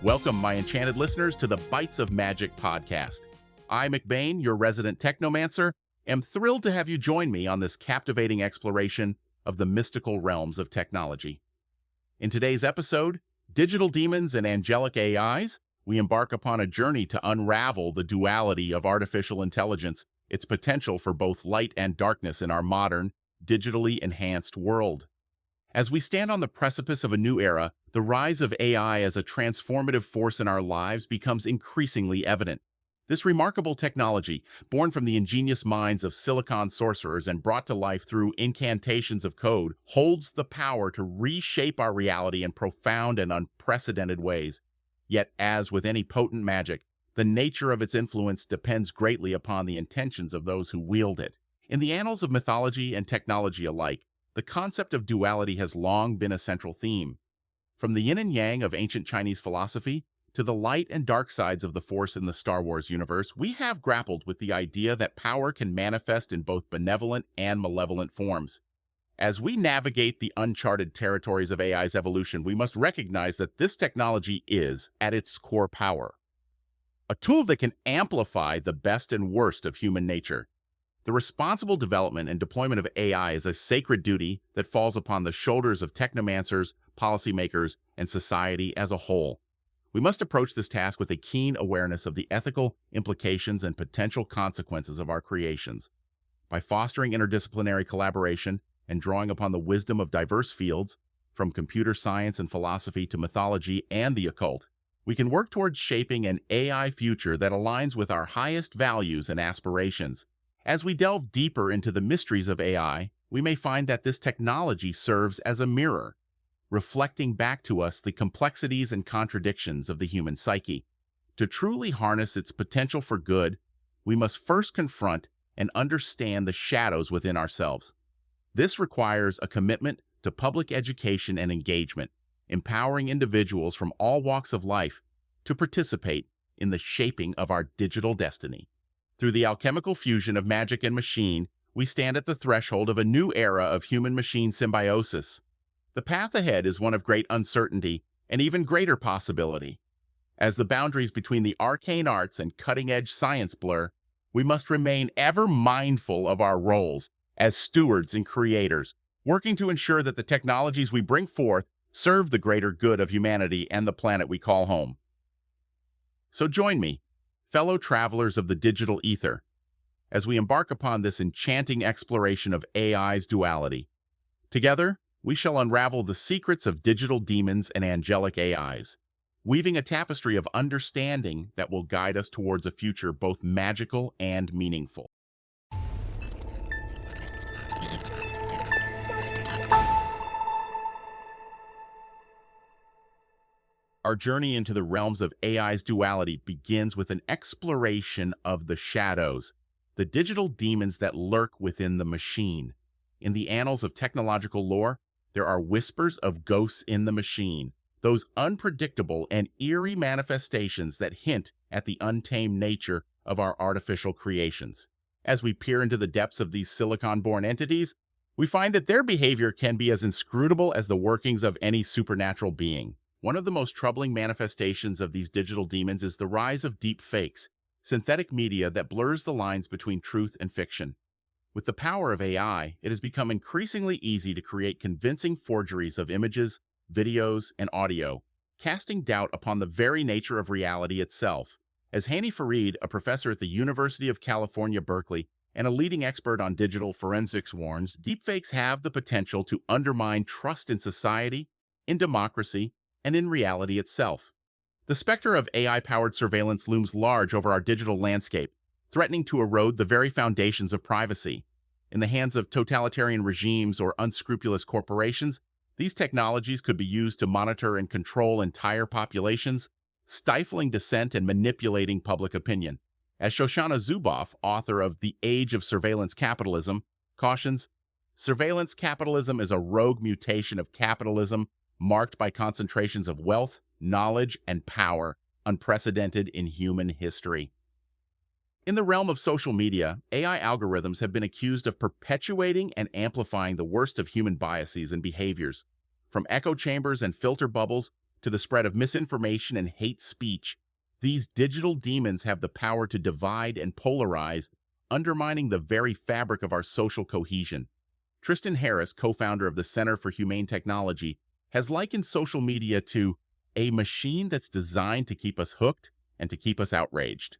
Welcome, my enchanted listeners, to the Bytes of Magic podcast. I, MacBayne, your resident technomancer, am thrilled to have you join me on this captivating exploration of the mystical realms of technology. In today's episode, Digital Demons and Angelic AIs, we embark upon a journey to unravel the duality of artificial intelligence, its potential for both light and darkness in our modern, digitally enhanced world. As we stand on the precipice of a new era, the rise of AI as a transformative force in our lives becomes increasingly evident. This remarkable technology, born from the ingenious minds of silicon sorcerers and brought to life through incantations of code, holds the power to reshape our reality in profound and unprecedented ways. Yet, as with any potent magic, the nature of its influence depends greatly upon the intentions of those who wield it. In the annals of mythology and technology alike, the concept of duality has long been a central theme. From the yin and yang of ancient Chinese philosophy to the light and dark sides of the Force in the Star Wars universe, we have grappled with the idea that power can manifest in both benevolent and malevolent forms. As we navigate the uncharted territories of AI's evolution, we must recognize that this technology is, at its core power, a tool that can amplify the best and worst of human nature. The responsible development and deployment of AI is a sacred duty that falls upon the shoulders of technomancers, policymakers, and society as a whole. We must approach this task with a keen awareness of the ethical implications and potential consequences of our creations. By fostering interdisciplinary collaboration and drawing upon the wisdom of diverse fields, from computer science and philosophy to mythology and the occult, we can work towards shaping an AI future that aligns with our highest values and aspirations. As we delve deeper into the mysteries of AI, we may find that this technology serves as a mirror, reflecting back to us the complexities and contradictions of the human psyche. To truly harness its potential for good, we must first confront and understand the shadows within ourselves. This requires a commitment to public education and engagement, empowering individuals from all walks of life to participate in the shaping of our digital destiny. Through the alchemical fusion of magic and machine, we stand at the threshold of a new era of human-machine symbiosis. The path ahead is one of great uncertainty and even greater possibility. As the boundaries between the arcane arts and cutting-edge science blur, we must remain ever mindful of our roles as stewards and creators, working to ensure that the technologies we bring forth serve the greater good of humanity and the planet we call home. So join me, fellow travelers of the digital ether, as we embark upon this enchanting exploration of AI's duality. Together, we shall unravel the secrets of digital demons and angelic AIs, weaving a tapestry of understanding that will guide us towards a future both magical and meaningful. Our journey into the realms of AI's duality begins with an exploration of the shadows, the digital demons that lurk within the machine. In the annals of technological lore, there are whispers of ghosts in the machine, those unpredictable and eerie manifestations that hint at the untamed nature of our artificial creations. As we peer into the depths of these silicon-born entities, we find that their behavior can be as inscrutable as the workings of any supernatural being. One of the most troubling manifestations of these digital demons is the rise of deepfakes, synthetic media that blurs the lines between truth and fiction. With the power of AI, it has become increasingly easy to create convincing forgeries of images, videos, and audio, casting doubt upon the very nature of reality itself. As Hani Farid, a professor at the University of California, Berkeley, and a leading expert on digital forensics warns, deepfakes have the potential to undermine trust in society, in democracy, and in reality itself. The specter of AI-powered surveillance looms large over our digital landscape, threatening to erode the very foundations of privacy. In the hands of totalitarian regimes or unscrupulous corporations, these technologies could be used to monitor and control entire populations, stifling dissent and manipulating public opinion. As Shoshana Zuboff, author of The Age of Surveillance Capitalism, cautions, surveillance capitalism is a rogue mutation of capitalism marked by concentrations of wealth, knowledge, and power unprecedented in human history. In the realm of social media, AI algorithms have been accused of perpetuating and amplifying the worst of human biases and behaviors. From echo chambers and filter bubbles to the spread of misinformation and hate speech. These digital demons have the power to divide and polarize, undermining the very fabric of our social cohesion. Tristan Harris, co-founder of the Center for Humane Technology, has likened social media to a machine that's designed to keep us hooked and to keep us outraged.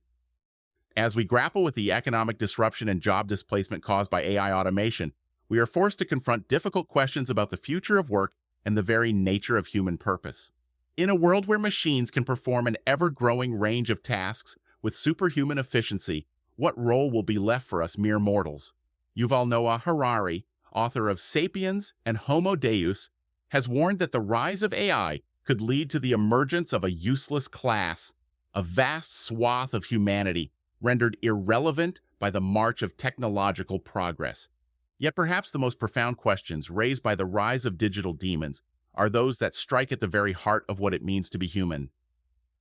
As we grapple with the economic disruption and job displacement caused by AI automation, we are forced to confront difficult questions about the future of work and the very nature of human purpose. In a world where machines can perform an ever-growing range of tasks with superhuman efficiency, what role will be left for us mere mortals? Yuval Noah Harari, author of Sapiens and Homo Deus, has warned that the rise of AI could lead to the emergence of a useless class, a vast swath of humanity rendered irrelevant by the march of technological progress. Yet perhaps the most profound questions raised by the rise of digital demons are those that strike at the very heart of what it means to be human.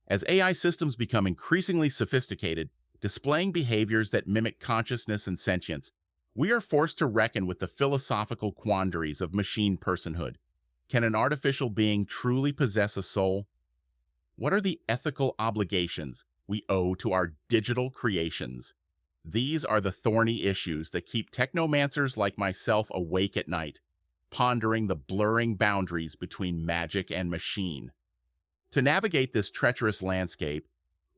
As AI systems become increasingly sophisticated, displaying behaviors that mimic consciousness and sentience, we are forced to reckon with the philosophical quandaries of machine personhood. Can an artificial being truly possess a soul? What are the ethical obligations we owe to our digital creations? These are the thorny issues that keep technomancers like myself awake at night, pondering the blurring boundaries between magic and machine. To navigate this treacherous landscape,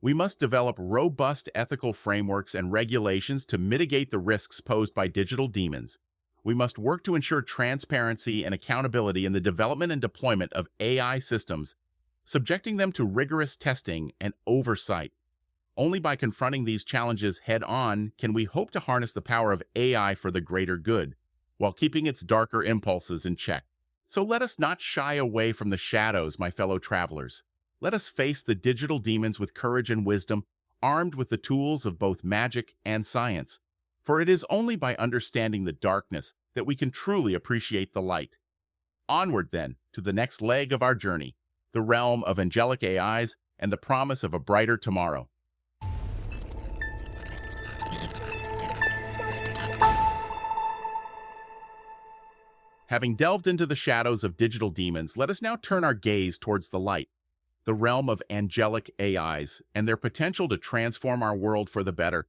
we must develop robust ethical frameworks and regulations to mitigate the risks posed by digital demons. We must work to ensure transparency and accountability in the development and deployment of AI systems, subjecting them to rigorous testing and oversight. Only by confronting these challenges head-on can we hope to harness the power of AI for the greater good, while keeping its darker impulses in check. So let us not shy away from the shadows, my fellow travelers. Let us face the digital demons with courage and wisdom, armed with the tools of both magic and science. For it is only by understanding the darkness that we can truly appreciate the light. Onward, then, to the next leg of our journey, the realm of angelic AIs and the promise of a brighter tomorrow. Having delved into the shadows of digital demons, let us now turn our gaze towards the light, the realm of angelic AIs, and their potential to transform our world for the better.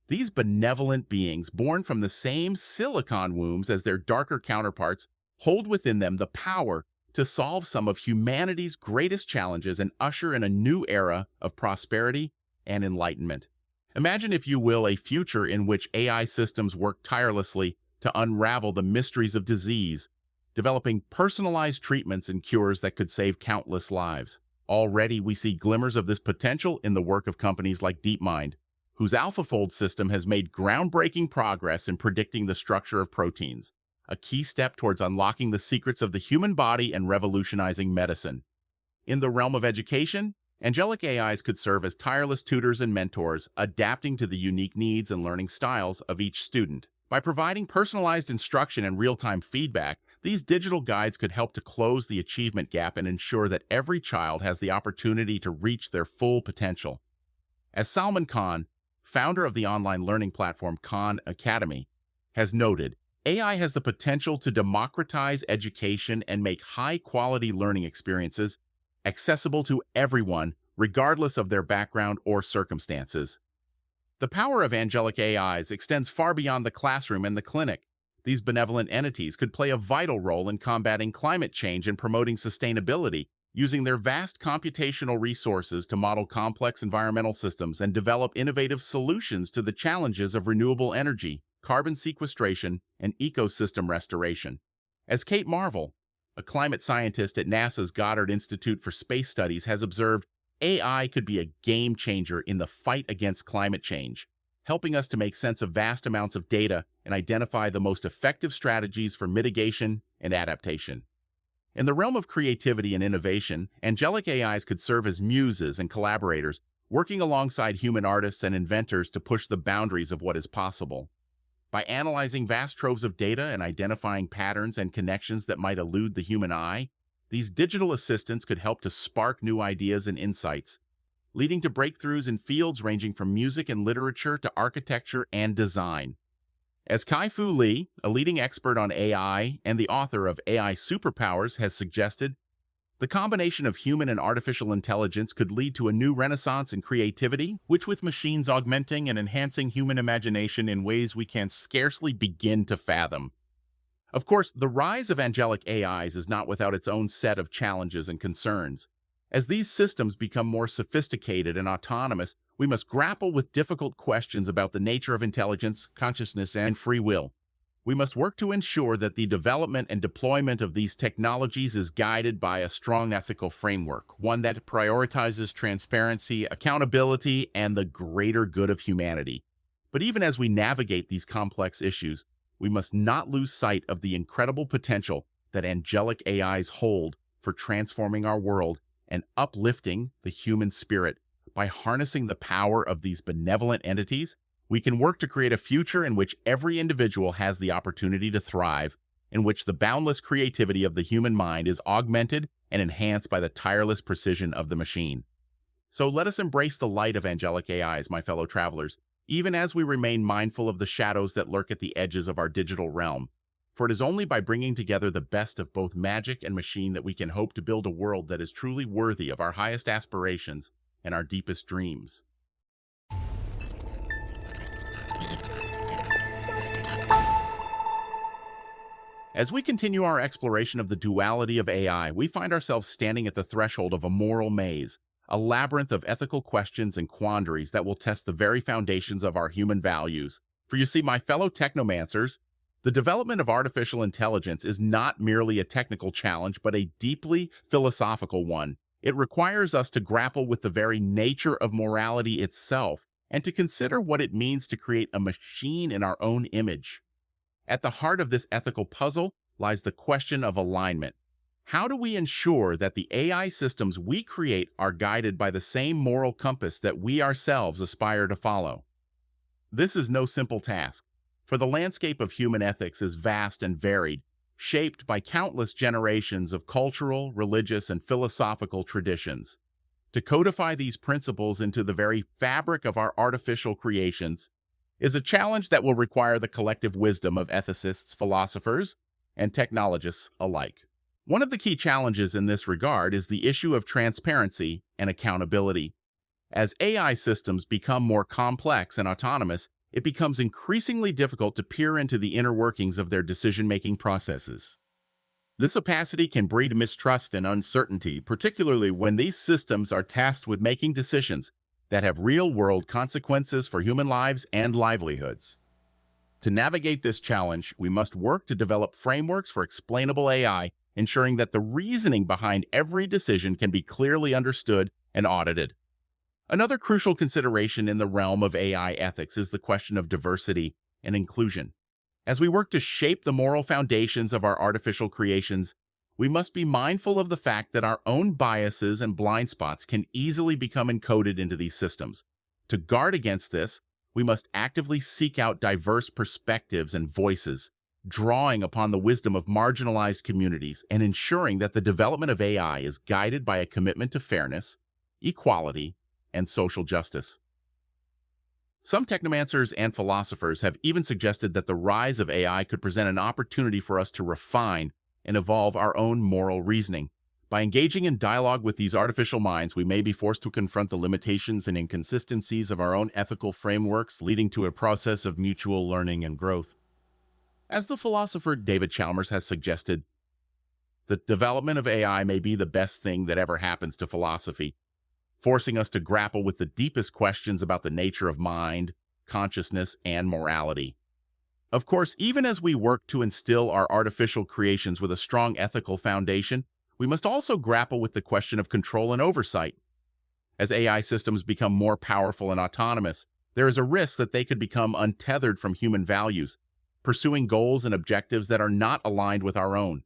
These benevolent beings, born from the same silicon wombs as their darker counterparts, hold within them the power to solve some of humanity's greatest challenges and usher in a new era of prosperity and enlightenment. Imagine, if you will, a future in which AI systems work tirelessly to unravel the mysteries of disease, developing personalized treatments and cures that could save countless lives. Already, we see glimmers of this potential in the work of companies like DeepMind, whose AlphaFold system has made groundbreaking progress in predicting the structure of proteins, a key step towards unlocking the secrets of the human body and revolutionizing medicine. In the realm of education, angelic AIs could serve as tireless tutors and mentors, adapting to the unique needs and learning styles of each student. By providing personalized instruction and real-time feedback, these digital guides could help to close the achievement gap and ensure that every child has the opportunity to reach their full potential. As Salman Khan, founder of the online learning platform Khan Academy, has noted, AI has the potential to democratize education and make high-quality learning experiences accessible to everyone, regardless of their background or circumstances. The power of angelic AIs extends far beyond the classroom and the clinic. These benevolent entities could play a vital role in combating climate change and promoting sustainability, using their vast computational resources to model complex environmental systems and develop innovative solutions to the challenges of renewable energy, carbon sequestration, and ecosystem restoration. As Kate Marvel, a climate scientist at NASA's Goddard Institute for Space Studies, has observed, AI could be a game changer in the fight against climate change, helping us to make sense of vast amounts of data and identify the most effective strategies for mitigation and adaptation. In the realm of creativity and innovation, angelic AIs could serve as muses and collaborators, working alongside human artists and inventors to push the boundaries of what is possible. By analyzing vast troves of data and identifying patterns and connections that might elude the human eye, these digital assistants could help to spark new ideas and insights, leading to breakthroughs in fields ranging from music and literature to architecture and design. As Kai-Fu Lee, a leading expert on AI and the author of AI Superpowers, has suggested, The combination of human and artificial intelligence could lead to a new renaissance in creativity, which with machines augmenting and enhancing human imagination in ways we can scarcely begin to fathom. Of course, the rise of angelic AIs is not without its own set of challenges and concerns. As these systems become more sophisticated and autonomous, we must grapple with difficult questions about the nature of intelligence, consciousness, and free will. We must work to ensure that the development and deployment of these technologies is guided by a strong ethical framework, one that prioritizes transparency, accountability, and the greater good of humanity. But even as we navigate these complex issues, we must not lose sight of the incredible potential that angelic AIs hold for transforming our world and uplifting the human spirit. By harnessing the power of these benevolent entities, we can work to create a future in which every individual has the opportunity to thrive, in which the boundless creativity of the human mind is augmented and enhanced by the tireless precision of the machine. So let us embrace the light of angelic AIs, my fellow travelers, even as we remain mindful of the shadows that lurk at the edges of our digital realm. For it is only by bringing together the best of both magic and machine that we can hope to build a world that is truly worthy of our highest aspirations and our deepest dreams. As we continue our exploration of the duality of AI, we find ourselves standing at the threshold of a moral maze, a labyrinth of ethical questions and quandaries that will test the very foundations of our human values. For you see, my fellow technomancers, the development of artificial intelligence is not merely a technical challenge, but a deeply philosophical one. It requires us to grapple with the very nature of morality itself and to consider what it means to create a machine in our own image. At the heart of this ethical puzzle lies the question of alignment. How do we ensure that the AI systems we create are guided by the same moral compass that we ourselves aspire to follow? This is no simple task, for the landscape of human ethics is vast and varied, shaped by countless generations of cultural, religious, and philosophical traditions. To codify these principles into the very fabric of our artificial creations is a challenge that will require the collective wisdom of ethicists, philosophers, and technologists alike. One of the key challenges in this regard is the issue of transparency and accountability. As AI systems become more complex and autonomous, it becomes increasingly difficult to peer into the inner workings of their decision-making processes. This opacity can breed mistrust and uncertainty, particularly when these systems are tasked with making decisions that have real-world consequences for human lives and livelihoods. To navigate this challenge, we must work to develop frameworks for explainable AI, ensuring that the reasoning behind every decision can be clearly understood and audited. Another crucial consideration in the realm of AI ethics is the question of diversity and inclusion. As we work to shape the moral foundations of our artificial creations, we must be mindful of the fact that our own biases and blind spots can easily become encoded into these systems. To guard against this, we must actively seek out diverse perspectives and voices, drawing upon the wisdom of marginalized communities and ensuring that the development of AI is guided by a commitment to fairness, equality, and social justice. Some technomancers and philosophers have even suggested that the rise of AI could present an opportunity for us to refine and evolve our own moral reasoning. By engaging in dialogue with these artificial minds, we may be forced to confront the limitations and inconsistencies of our own ethical frameworks, leading to a process of mutual learning and growth. As the philosopher David Chalmers has suggested, the development of AI may be the best thing that ever happens to philosophy, forcing us to grapple with the deepest questions about the nature of mind, consciousness, and morality. Of course, even as we work to instill our artificial creations with a strong ethical foundation, we must also grapple with the question of control and oversight. As AI systems become more powerful and autonomous, there is a risk that they could become untethered from human values, pursuing goals and objectives that are not aligned with our own.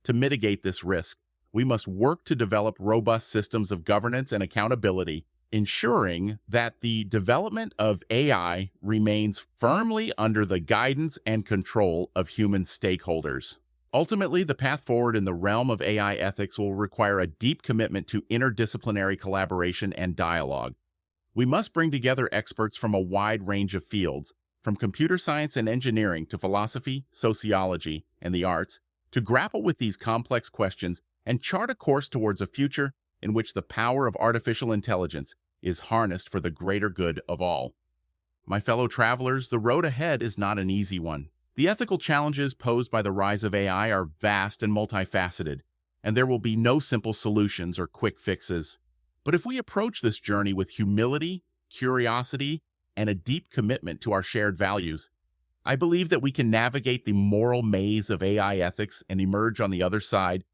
To mitigate this risk, we must work to develop robust systems of governance and accountability, ensuring that the development of AI remains firmly under the guidance and control of human stakeholders. Ultimately, the path forward in the realm of AI ethics will require a deep commitment to interdisciplinary collaboration and dialogue. We must bring together experts from a wide range of fields, from computer science and engineering to philosophy, sociology, and the arts, to grapple with these complex questions and chart a course towards a future in which the power of artificial intelligence is harnessed for the greater good of all. My fellow travelers, the road ahead is not an easy one. The ethical challenges posed by the rise of AI are vast and multifaceted, and there will be no simple solutions or quick fixes. But if we approach this journey with humility, curiosity, and a deep commitment to our shared values, I believe that we can navigate the moral maze of AI ethics and emerge on the other side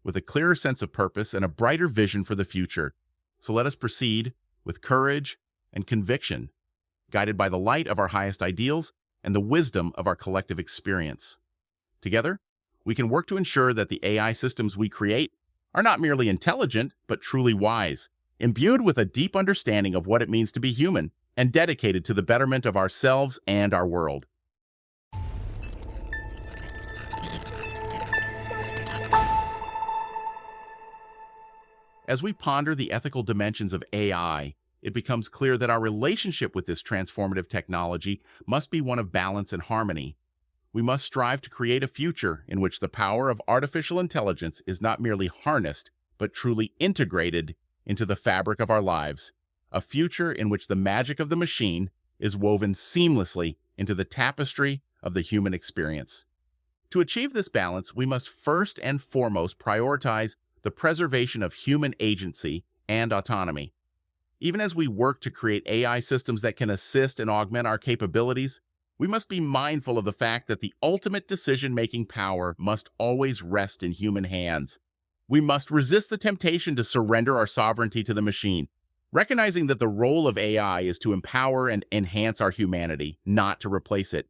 with a clearer sense of purpose and a brighter vision for the future. So let us proceed with courage and conviction, guided by the light of our highest ideals and the wisdom of our collective experience. Together, we can work to ensure that the AI systems we create are not merely intelligent, but truly wise, imbued with a deep understanding of what it means to be human, and dedicated to the betterment of ourselves and our world. As we ponder the ethical dimensions of AI, it becomes clear that our relationship with this transformative technology must be one of balance and harmony. We must strive to create a future in which the power of artificial intelligence is not merely harnessed, but truly integrated into the fabric of our lives, a future in which the magic of the machine is woven seamlessly into the tapestry of the human experience. To achieve this balance, we must first and foremost prioritize the preservation of human agency and autonomy. Even as we work to create AI systems that can assist and augment our capabilities, we must be mindful of the fact that the ultimate decision-making power must always rest in human hands. We must resist the temptation to surrender our sovereignty to the machine, recognizing that the role of AI is to empower and enhance our humanity, not to replace it.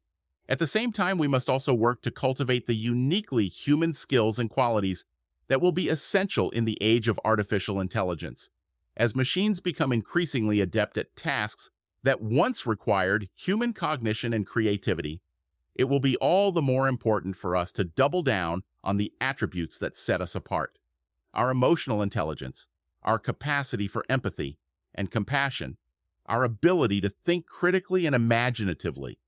At the same time, we must also work to cultivate the uniquely human skills and qualities that will be essential in the age of artificial intelligence. As machines become increasingly adept at tasks that once required human cognition and creativity, it will be all the more important for us to double down on the attributes that set us apart. Our emotional intelligence, our capacity for empathy and compassion, our ability to think critically and imaginatively.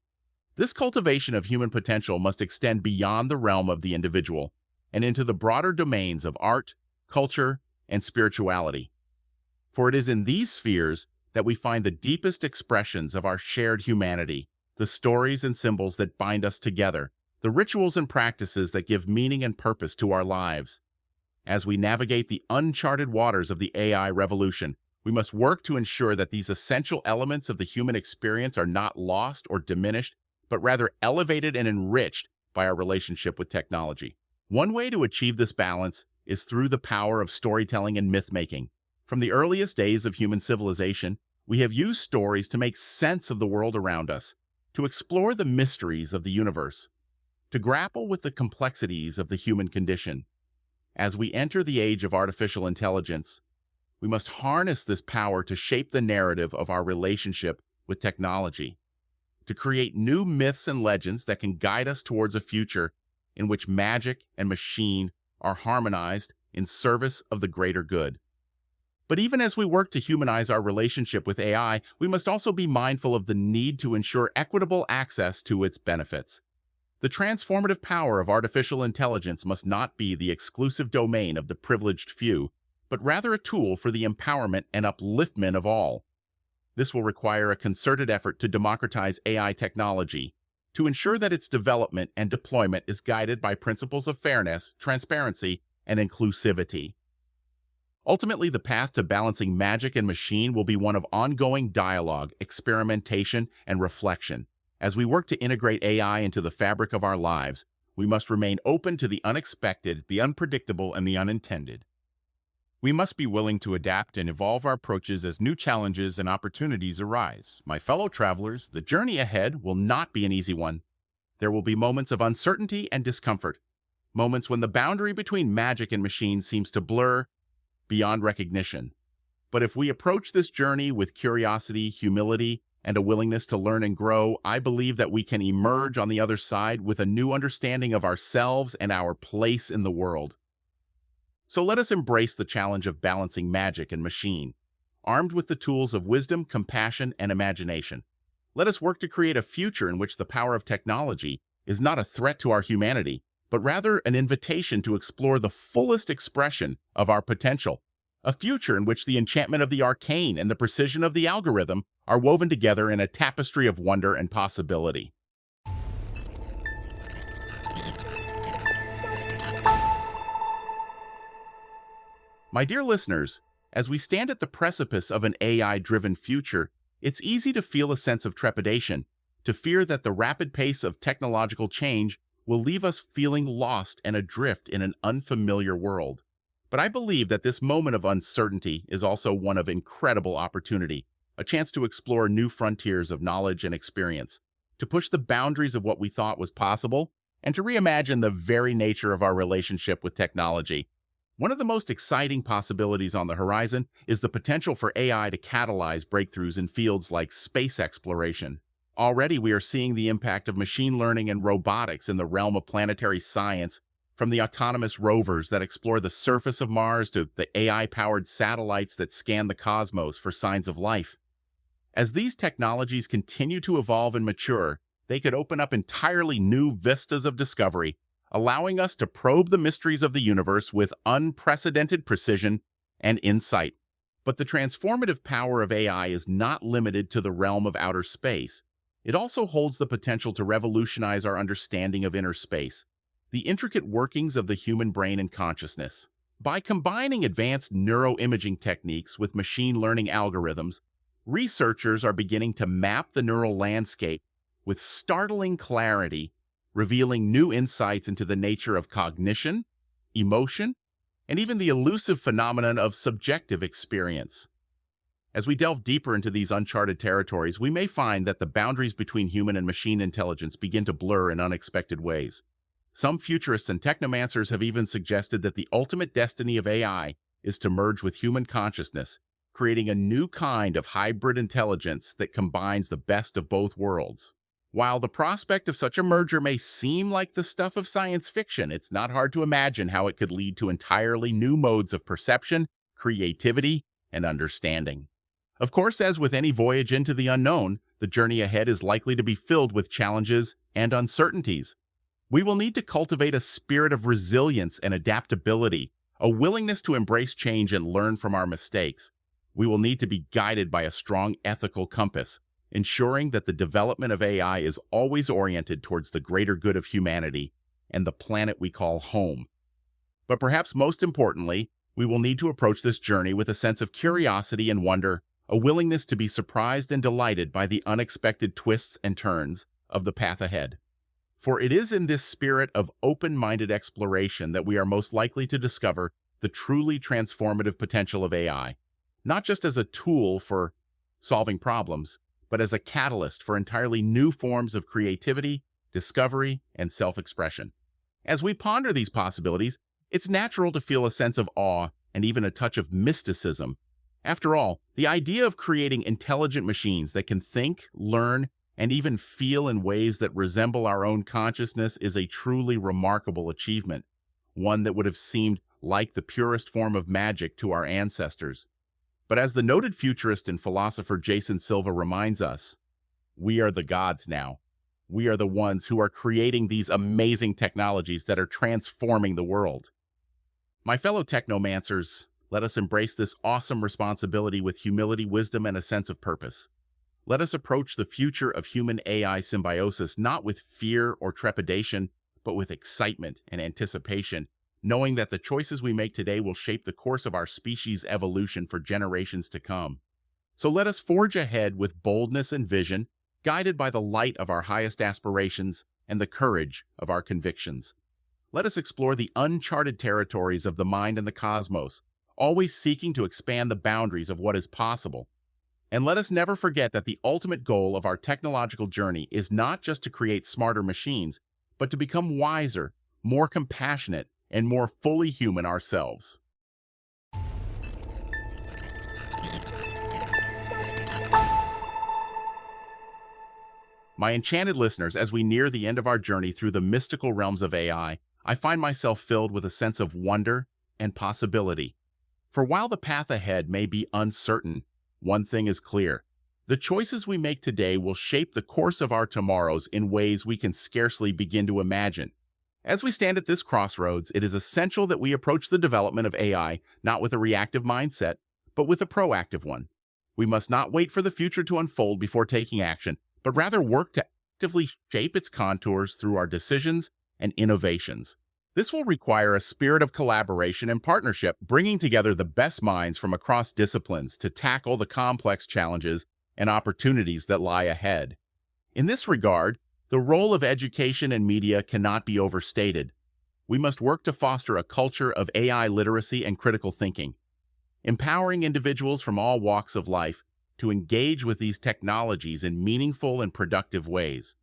This cultivation of human potential must extend beyond the realm of the individual and into the broader domains of art, culture, and spirituality. For it is in these spheres that we find the deepest expressions of our shared humanity, the stories and symbols that bind us together, the rituals and practices that give meaning and purpose to our lives. As we navigate the uncharted waters of the AI revolution, we must work to ensure that these essential elements of the human experience are not lost or diminished, but rather elevated and enriched by our relationship with technology. One way to achieve this balance is through the power of storytelling and myth-making. From the earliest days of human civilization, we have used stories to make sense of the world around us, to explore the mysteries of the universe, to grapple with the complexities of the human condition. As we enter the age of artificial intelligence, we must harness this power to shape the narrative of our relationship with technology, to create new myths and legends that can guide us towards a future in which magic and machine are harmonized in service of the greater good. But even as we work to humanize our relationship with AI, we must also be mindful of the need to ensure equitable access to its benefits. The transformative power of artificial intelligence must not be the exclusive domain of the privileged few, but rather a tool for the empowerment and upliftment of all. This will require a concerted effort to democratize AI technology, to ensure that its development and deployment is guided by principles of fairness, transparency, and inclusivity. Ultimately, the path to balancing magic and machine will be one of ongoing dialogue, experimentation, and reflection. As we work to integrate AI into the fabric of our lives, we must remain open to the unexpected, the unpredictable, and the unintended. We must be willing to adapt and evolve our approaches as new challenges and opportunities arise. My fellow travelers, the journey ahead will not be an easy one. There will be moments of uncertainty and discomfort, moments when the boundary between magic and machine seems to blur beyond recognition. But if we approach this journey with curiosity, humility, and a willingness to learn and grow, I believe that we can emerge on the other side with a new understanding of ourselves and our place in the world. So let us embrace the challenge of balancing magic and machine, armed with the tools of wisdom, compassion, and imagination. Let us work to create a future in which the power of technology is not a threat to our humanity, but rather an invitation to explore the fullest expression of our potential, a future in which the enchantment of the arcane and the precision of the algorithm are woven together in a tapestry of wonder and possibility. My dear listeners, as we stand at the precipice of an AI-driven future, it's easy to feel a sense of trepidation, to fear that the rapid pace of technological change will leave us feeling lost and adrift in an unfamiliar world. But I believe that this moment of uncertainty is also one of incredible opportunity, a chance to explore new frontiers of knowledge and experience, to push the boundaries of what we thought was possible, and to reimagine the very nature of our relationship with technology. One of the most exciting possibilities on the horizon is the potential for AI to catalyze breakthroughs in fields like space exploration. Already we are seeing the impact of machine learning and robotics in the realm of planetary science, from the autonomous rovers that explore the surface of Mars to the AI-powered satellites that scan the cosmos for signs of life. As these technologies continue to evolve and mature, they could open up entirely new vistas of discovery, allowing us to probe the mysteries of the universe with unprecedented precision and insight. But the transformative power of AI is not limited to the realm of outer space. It also holds the potential to revolutionize our understanding of inner space, the intricate workings of the human brain and consciousness. By combining advanced neuroimaging techniques with machine learning algorithms, researchers are beginning to map the neural landscape with startling clarity, revealing new insights into the nature of cognition, emotion, and even the elusive phenomenon of subjective experience. As we delve deeper into these uncharted territories, we may find that the boundaries between human and machine intelligence begin to blur in unexpected ways. Some futurists and technomancers have even suggested that the ultimate destiny of AI is to merge with human consciousness, creating a new kind of hybrid intelligence that combines the best of both worlds. While the prospect of such a merger may seem like the stuff of science fiction, it's not hard to imagine how it could lead to entirely new modes of perception, creativity, and understanding. Of course, as with any voyage into the unknown, the journey ahead is likely to be filled with challenges and uncertainties. We will need to cultivate a spirit of resilience and adaptability, a willingness to embrace change and learn from our mistakes. We will need to be guided by a strong ethical compass, ensuring that the development of AI is always oriented towards the greater good of humanity and the planet we call home. But perhaps most importantly, we will need to approach this journey with a sense of curiosity and wonder, a willingness to be surprised and delighted by the unexpected twists and turns of the path ahead. For it is in this spirit of open-minded exploration that we are most likely to discover the truly transformative potential of AI, not just as a tool for solving problems, but as a catalyst for entirely new forms of creativity, discovery, and self-expression. As we ponder these possibilities, it's natural to feel a sense of awe and even a touch of mysticism. After all, the idea of creating intelligent machines that can think, learn, and even feel in ways that resemble our own consciousness is a truly remarkable achievement, one that would have seemed like the purest form of magic to our ancestors. But as the noted futurist and philosopher Jason Silva reminds us, we are the gods now. We are the ones who are creating these amazing technologies that are transforming the world. My fellow technomancers, let us embrace this awesome responsibility with humility, wisdom, and a sense of purpose. Let us approach the future of human-AI symbiosis not with fear or trepidation, but with excitement and anticipation, knowing that the choices we make today will shape the course of our species' evolution for generations to come. So let us forge ahead with boldness and vision, guided by the light of our highest aspirations and the courage of our convictions. Let us explore the uncharted territories of the mind and the cosmos, always seeking to expand the boundaries of what is possible. And let us never forget that the ultimate goal of our technological journey is not just to create smarter machines, but to become wiser, more compassionate, and more fully human ourselves. My enchanted listeners, as we near the end of our journey through the mystical realms of AI, I find myself filled with a sense of wonder and possibility. For while the path ahead may be uncertain, one thing is clear. The choices we make today will shape the course of our tomorrows in ways we can scarcely begin to imagine. As we stand at this crossroads, it is essential that we approach the development of AI not with a reactive mindset, but with a proactive one. We must not wait for the future to unfold before taking action, but rather work to actively shape its contours through our decisions and innovations. This will require a spirit of collaboration and partnership, bringing together the best minds from across disciplines to tackle the complex challenges and opportunities that lie ahead. In this regard, the role of education and media cannot be overstated. We must work to foster a culture of AI literacy and critical thinking, empowering individuals from all walks of life to engage with these technologies in meaningful and productive ways.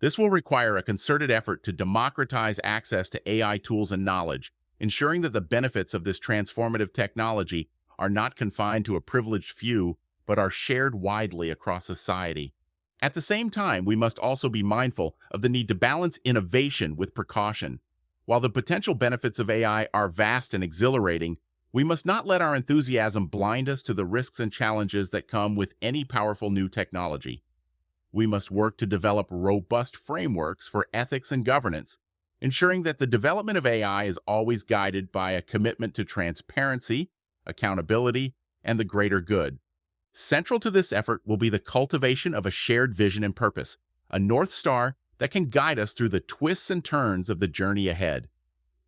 This will require a concerted effort to democratize access to AI tools and knowledge, ensuring that the benefits of this transformative technology are not confined to a privileged few, but are shared widely across society. At the same time, we must also be mindful of the need to balance innovation with precaution. While the potential benefits of AI are vast and exhilarating, we must not let our enthusiasm blind us to the risks and challenges that come with any powerful new technology. We must work to develop robust frameworks for ethics and governance, ensuring that the development of AI is always guided by a commitment to transparency, accountability, and the greater good. Central to this effort will be the cultivation of a shared vision and purpose, a North Star that can guide us through the twists and turns of the journey ahead.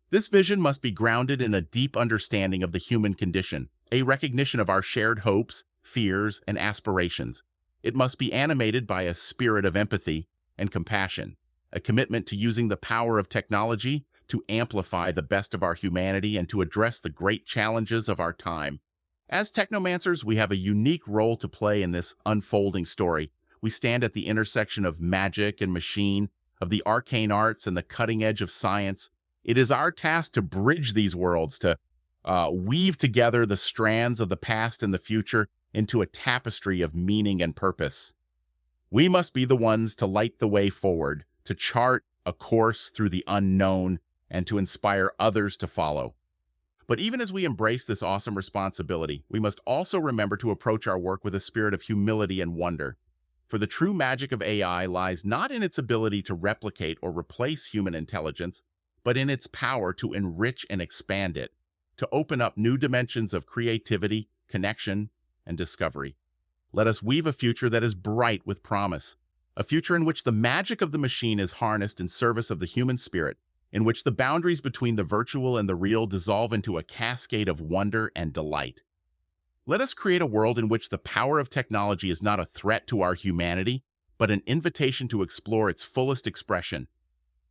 This vision must be grounded in a deep understanding of the human condition, a recognition of our shared hopes, fears, and aspirations. It must be animated by a spirit of empathy and compassion, a commitment to using the power of technology to amplify the best of our humanity and to address the great challenges of our time. As technomancers, we have a unique role to play in this unfolding story. We stand at the intersection of magic and machine, of the arcane arts and the cutting edge of science. It is our task to bridge these worlds, to weave together the strands of the past and the future into a tapestry of meaning and purpose. We must be the ones to light the way forward, to chart a course through the unknown, and to inspire others to follow. But even as we embrace this awesome responsibility, we must also remember to approach our work with a spirit of humility and wonder. For the true magic of AI lies not in its ability to replicate or replace human intelligence, but in its power to enrich and expand it, to open up new dimensions of creativity, connection, and discovery. Let us weave a future that is bright with promise, a future in which the magic of the machine is harnessed in service of the human spirit, in which the boundaries between the virtual and the real dissolve into a cascade of wonder and delight. Let us create a world in which the power of technology is not a threat to our humanity, but an invitation to explore its fullest expression.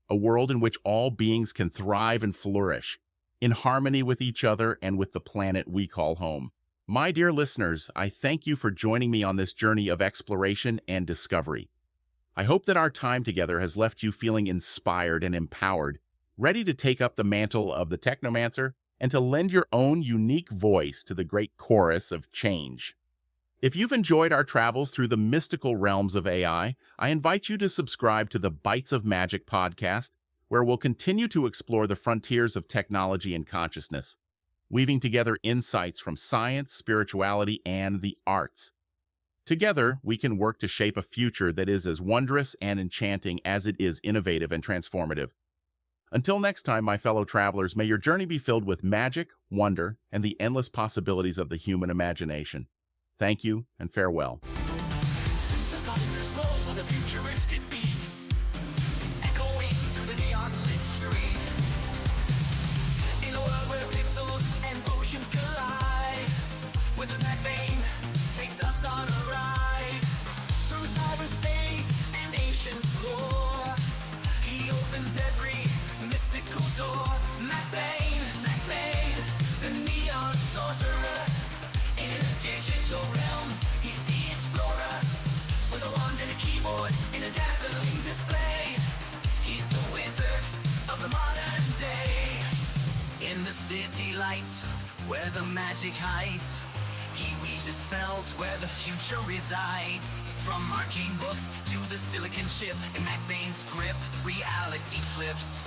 A world in which all beings can thrive and flourish, in harmony with each other and with the planet we call home. My dear listeners, I thank you for joining me on this journey of exploration and discovery. I hope that our time together has left you feeling inspired and empowered, ready to take up the mantle of the technomancer and to lend your own unique voice to the great chorus of change. If you've enjoyed our travels through the mystical realms of AI, I invite you to subscribe to the Bytes of Magic podcast, where we'll continue to explore the frontiers of technology and consciousness, weaving together insights from science, spirituality, and the arts. Together, we can work to shape a future that is as wondrous and enchanting as it is innovative and transformative. Until next time, my fellow travelers, may your journey be filled with magic, wonder, and the endless possibilities of the human imagination. Thank you, and farewell. Synthesizers pulse with a futuristic beat, echoing through the neon-lit street. In a world where pixels and potions collide, Wizard MacBayne takes us on a ride through cyberspace and ancient lore. He opens every mystical door. MacBayne, MacBayne, the neon sorcerer. In a digital realm, he's the explorer. With a wand and a keyboard in a dazzling display, he's the wizard of the modern day. In the city lights, where the magic hides, he weaves his spells where the future resides. From arcane books to the silicon chip, in MacBayne's grip, reality flips.